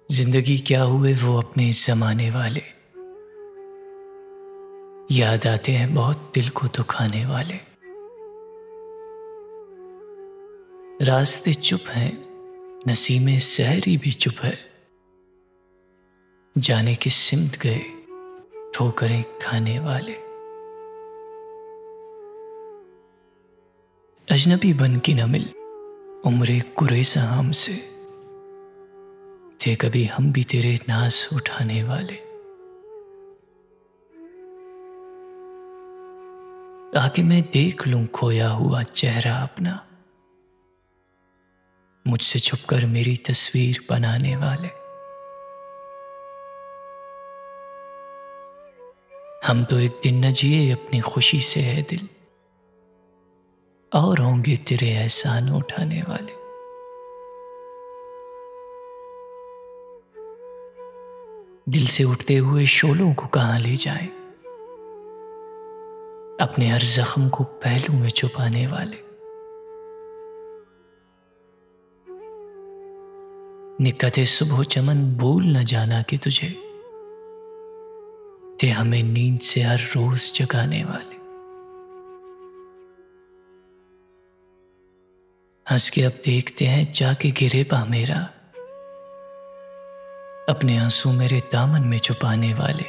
जिंदगी क्या हुए वो अपने ज़माने वाले, याद आते हैं बहुत दिल को दुखाने वाले। रास्ते चुप हैं, नसीमें सहरी भी चुप है, जाने किस सिमत गए ठोकरें खाने वाले। अजनबी बन के न मिल उम्रे कुरेसा हमसे, थे कभी हम भी तेरे नाज उठाने वाले। आके मैं देख लूं खोया हुआ चेहरा अपना, मुझसे छुपकर मेरी तस्वीर बनाने वाले। हम तो एक दिन न जिए अपनी खुशी से है दिल, और होंगे तेरे एहसान उठाने वाले। दिल से उठते हुए शोलों को कहां ले जाएं, अपने हर जख्म को पहलू में छुपाने वाले। निकते सुबह चमन भूल न जाना कि तुझे, थे हमें नींद से हर रोज जगाने वाले। हंस के अब देखते हैं जाके गिरे पा मेरा, अपने आंसू मेरे दामन में छुपाने वाले।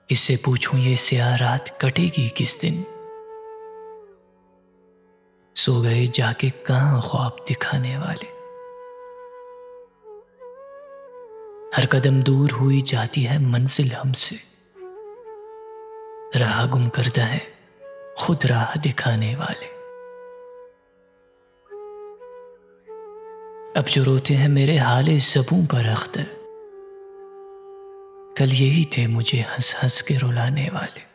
किससे पूछूं ये स्याह रात कटेगी किस दिन, सो गए जाके कहां ख्वाब दिखाने वाले। हर कदम दूर हुई जाती है मंजिल हमसे, राह गुम करता है खुद राह दिखाने वाले। अब जो रोते हैं मेरे हाले ज़बूं पर अख्तर, कल यही थे मुझे हंस हंस के रुलाने वाले।